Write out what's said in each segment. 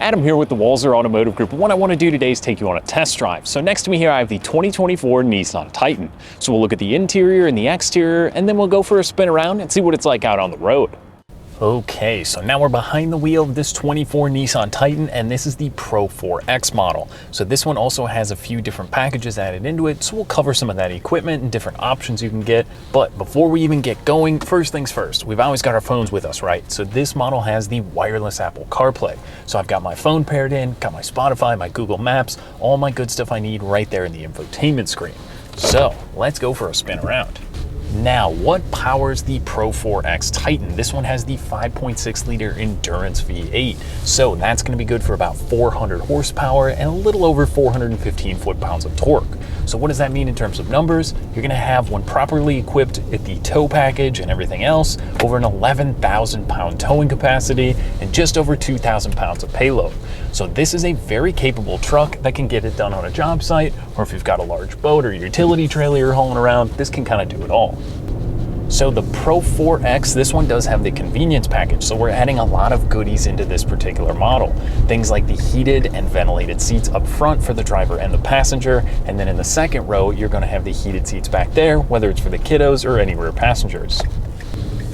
Adam here with the Walser Automotive Group. What I want to do today is take you on a test drive. So next to me here I have the 2024 Nissan Titan. So we'll look at the interior and the exterior, and then we'll go for a spin around and see what it's like out on the road. Okay, so now we're behind the wheel of this 24 Nissan Titan, and this is the Pro-4X model. So this one also has a few different packages added into it, so we'll cover some of that equipment and different options you can get. But before we even get going, first things first, we've always got our phones with us, right? So this model has the wireless Apple CarPlay. So I've got my phone paired in, got my Spotify, my Google Maps, all my good stuff I need right there in the infotainment screen. So let's go for a spin around. Now, what powers the Pro-4X Titan? This one has the 5.6 liter endurance V8. So that's going to be good for about 400 horsepower and a little over 415 foot-pounds of torque. So what does that mean in terms of numbers? You're going to have, when properly equipped at the tow package and everything else, over an 11,000 pound towing capacity and just over 2,000 pounds of payload. So this is a very capable truck that can get it done on a job site, or if you've got a large boat or utility trailer you're hauling around, this can kind of do it all. So the Pro-4X, this one does have the convenience package, so we're adding a lot of goodies into this particular model. Things like the heated and ventilated seats up front for the driver and the passenger, and then in the second row, you're gonna have the heated seats back there, whether it's for the kiddos or any rear passengers.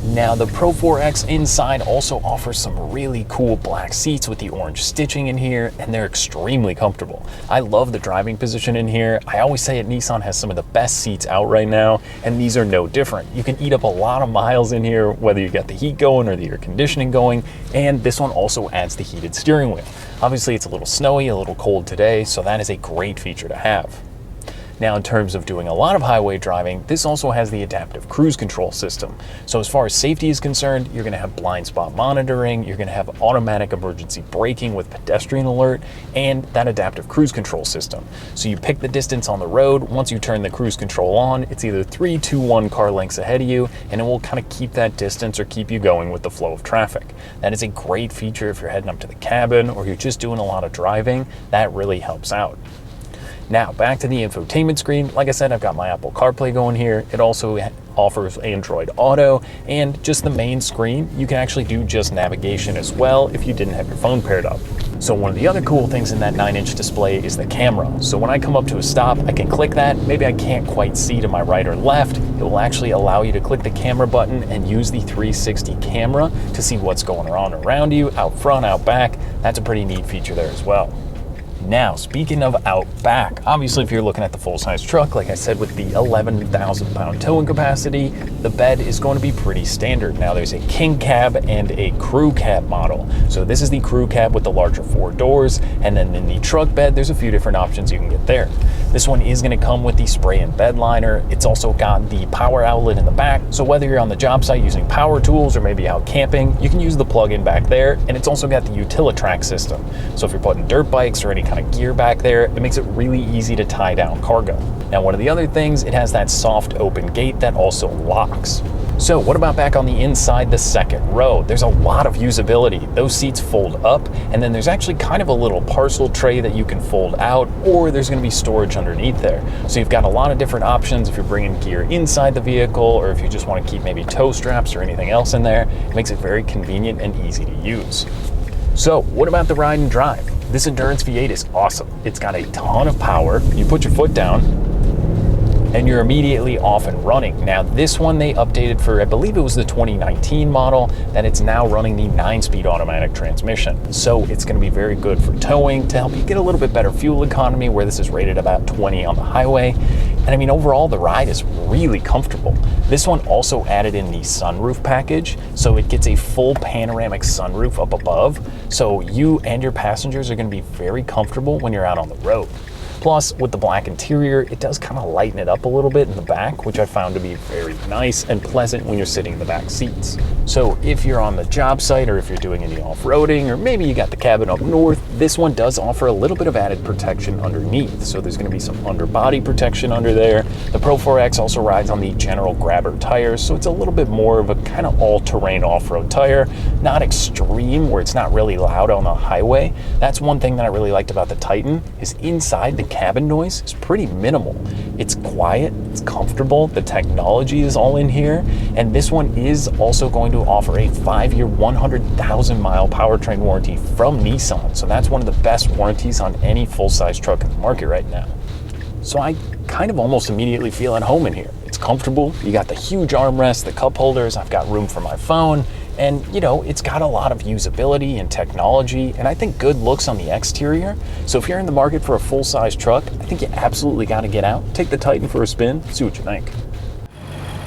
Now, the Pro-4X inside also offers some really cool black seats with the orange stitching in here, and they're extremely comfortable. I love the driving position in here. I always say that Nissan has some of the best seats out right now, and these are no different. You can eat up a lot of miles in here, whether you got the heat going or the air conditioning going, and this one also adds the heated steering wheel. Obviously, it's a little snowy, a little cold today, so that is a great feature to have. Now, in terms of doing a lot of highway driving, this also has the adaptive cruise control system. So as far as safety is concerned, you're gonna have blind spot monitoring, you're gonna have automatic emergency braking with pedestrian alert, and that adaptive cruise control system. So you pick the distance on the road. Once you turn the cruise control on, it's either 3, 2, 1 car lengths ahead of you, and it will kind of keep that distance or keep you going with the flow of traffic. That is a great feature if you're heading up to the cabin or you're just doing a lot of driving. That really helps out. Now, back to the infotainment screen. Like I said, I've got my Apple CarPlay going here. It also offers Android Auto, and just the main screen, you can actually do just navigation as well if you didn't have your phone paired up. So one of the other cool things in that 9-inch display is the camera. So when I come up to a stop, I can click that. Maybe I can't quite see to my right or left. It will actually allow you to click the camera button and use the 360 camera to see what's going on around you, out front, out back. That's a pretty neat feature there as well. Now, speaking of out back, obviously if you're looking at the full-size truck, like I said, with the 11,000 pound towing capacity, the bed is going to be pretty standard. Now, there's a king cab and a crew cab model. So this is the crew cab with the larger 4 doors, and then in the truck bed, there's a few different options you can get there. This one is going to come with the spray and bed liner. It's also got the power outlet in the back, so whether you're on the job site using power tools or maybe out camping, you can use the plug-in back there, and it's also got the Utilitrack system. So if you're putting dirt bikes or any kind of gear back there, it makes it really easy to tie down cargo. Now, one of the other things, it has that soft open gate that also locks. So what about back on the inside, the second row? There's a lot of usability. Those seats fold up, and then there's actually kind of a little parcel tray that you can fold out, or there's going to be storage underneath there. So you've got a lot of different options if you're bringing gear inside the vehicle, or if you just want to keep maybe tow straps or anything else in there. It makes it very convenient and easy to use. So what about the ride and drive? This Endurance V8 is awesome. It's got a ton of power. You put your foot down and you're immediately off and running. Now, this one they updated for, I believe it was the 2019 model, that it's now running the 9-speed automatic transmission. So it's gonna be very good for towing to help you get a little bit better fuel economy, where this is rated about 20 on the highway. And I mean, overall, the ride is really comfortable. This one also added in the sunroof package, so it gets a full panoramic sunroof up above. So you and your passengers are gonna be very comfortable when you're out on the road. Plus, with the black interior, it does kind of lighten it up a little bit in the back, which I found to be very nice and pleasant when you're sitting in the back seats. So if you're on the job site, or if you're doing any off-roading, or maybe you got the cabin up north, this one does offer a little bit of added protection underneath. So there's going to be some underbody protection under there. The Pro-4X also rides on the general grabber tires, so it's a little bit more of a kind of all-terrain off-road tire. Not extreme, where it's not really loud on the highway. That's one thing that I really liked about the Titan, is inside the cabin noise is pretty minimal. It's quiet, it's comfortable, the technology is all in here, and this one is also going to offer a 5-year, 100,000-mile powertrain warranty from Nissan. So that's one of the best warranties on any full-size truck in the market right now. So I kind of almost immediately feel at home in here. It's comfortable, you got the huge armrest, the cup holders, I've got room for my phone, and you know, it's got a lot of usability and technology, and I think good looks on the exterior. So if you're in the market for a full-size truck, I think you absolutely got to get out, take the Titan for a spin, see what you think.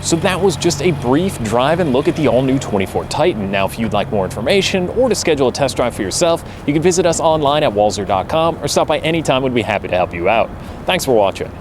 So that was just a brief drive and look at the all-new 24 Titan. Now, if you'd like more information or to schedule a test drive for yourself, you can visit us online at walser.com or stop by anytime. We'd be happy to help you out. Thanks for watching.